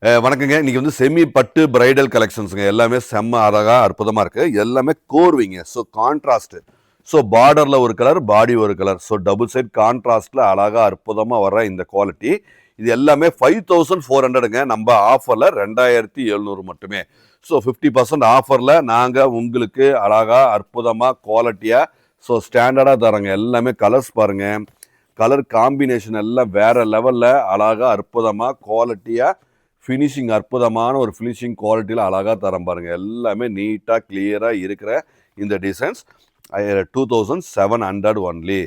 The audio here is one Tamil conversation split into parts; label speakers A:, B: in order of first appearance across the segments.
A: வணக்கங்க. இன்னைக்கு வந்து செமி பட்டு பிரைடல் கலெக்ஷன்ஸுங்க. எல்லாமே செம்ம அழகா, அற்புதமா இருக்கு. எல்லாமே கோர்வைங்க. So contrast. ஸோ பார்டர்ல ஒரு கலர், பாடி ஒரு கலர். ஸோ டபுள் சைட் கான்ட்ராஸ்ட்ல அழகா அற்புதமா வர இந்த குவாலிட்டி. இது எல்லாமே 5400ங்க. நம்ம ஆஃபர்ல 2700 மட்டுமே. ஸோ 50% ஆஃபர்ல நாங்க உங்களுக்கு அழகா, அற்புதமா, குவாலிட்டியா, ஸோ ஸ்டாண்டர்டா தரோங்க. எல்லாமே கலர்ஸ் பாருங்க. கலர் காம்பினேஷன் எல்லாம் வேற லெவல்ல அழகா, அற்புதமா, குவாலிட்டியா, ஃபினிஷிங் அற்புதமான ஒரு ஃபினிஷிங் குவாலிட்டியில் அழகாக தரம் பாருங்கள். எல்லாமே நீட்டாக கிளியராக இருக்கிற இந்த டிசைன்ஸ் 2700 ஒன்லி.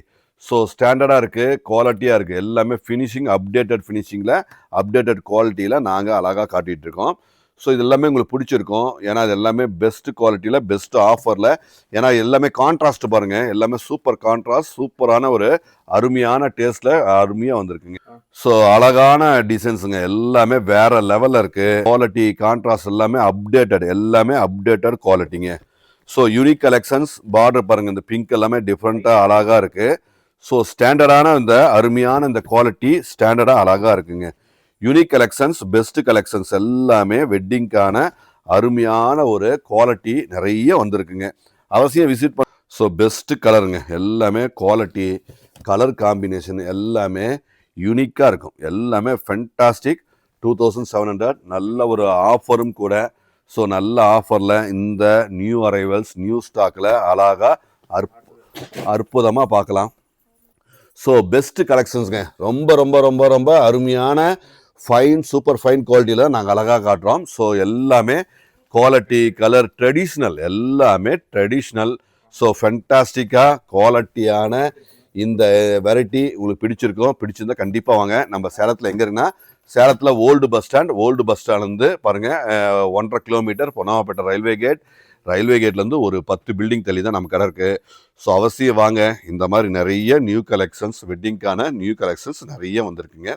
A: ஸோ ஸ்டாண்டர்டாக இருக்குது, குவாலிட்டியாக இருக்குது. எல்லாமே ஃபினிஷிங் அப்டேட்டட் ஃபினிஷிங்கில், அப்டேட்டட் குவாலிட்டியில் நாங்கள் அழகாக காட்டிகிட்ருக்கோம். ஸோ இது எல்லாமே உங்களுக்கு பிடிச்சிருக்கும். ஏன்னா இது எல்லாமே பெஸ்ட் குவாலிட்டியில், பெஸ்ட் ஆஃபரில். ஏன்னா எல்லாமே கான்ட்ராஸ்ட் பாருங்கள். எல்லாமே சூப்பர் கான்ட்ராஸ்ட், சூப்பரான ஒரு அருமையான டேஸ்ட்டில் அருமையாக வந்திருக்குங்க. ஸோ அழகான டிசைன்ஸுங்க. எல்லாமே வேற லெவலில் இருக்குது. குவாலிட்டி கான்ட்ராஸ்ட் எல்லாமே அப்டேட்டட், எல்லாமே அப்டேட்டட் குவாலிட்டிங்க. So unique collections. பார்டர் பாருங்கள், இந்த பிங்க் எல்லாமே டிஃப்ரெண்ட்டாக அழகாக இருக்குது. ஸோ ஸ்டாண்டர்டான இந்த அருமையான இந்த குவாலிட்டி ஸ்டாண்டர்டாக அழகாக இருக்குங்க. யூனிக் கலெக்ஷன்ஸ், பெஸ்ட் கலெக்ஷன்ஸ் எல்லாமே வெட்டிங்க்கான அருமையான ஒரு குவாலிட்டி நிறைய வந்திருக்குங்க. அவசியம் விசிட் பண்ண. ஸோ பெஸ்ட் கலருங்க. எல்லாமே குவாலிட்டி, கலர் காம்பினேஷன் எல்லாமே யூனிக்காக இருக்கும். எல்லாமே ஃபென்டாஸ்டிக். 2700 நல்ல ஒரு ஆஃபரும் கூட. ஸோ நல்ல ஆஃபரில் இந்த நியூ அரைவல்ஸ், நியூ ஸ்டாக்கில் அழகாக அற்புதமாக பார்க்கலாம். ஸோ பெஸ்ட் கலெக்ஷன்ஸுங்க. ரொம்ப ரொம்ப ரொம்ப ரொம்ப அருமையான ஃபைன், சூப்பர் ஃபைன் குவாலிட்டியில் நாங்கள் அழகாக காட்டுறோம். ஸோ எல்லாமே குவாலிட்டி, கலர், ட்ரெடிஷ்னல், எல்லாமே ட்ரெடிஷ்னல். ஸோ ஃபென்டாஸ்டிக்காக குவாலிட்டியான இந்த வெரைட்டி உங்களுக்கு பிடிச்சிருக்கோம். பிடிச்சிருந்தா கண்டிப்பாக வாங்க. நம்ம சேலத்தில் எங்கே இருக்குன்னா, சேலத்தில் ஓல்டு பஸ் ஸ்டாண்ட்லேருந்து பாருங்கள் 1.5 கிலோமீட்டர் பொன்னாவப்பேட்டை ரயில்வே கேட்லேருந்து ஒரு 10 பில்டிங் தள்ளி தான் நம்ம கடை இருக்குது. ஸோ அவசியம் வாங்க. இந்த மாதிரி நிறைய நியூ கலெக்ஷன்ஸ், வெட்டிங்க்கான நியூ கலெக்ஷன்ஸ் நிறைய வந்திருக்குங்க.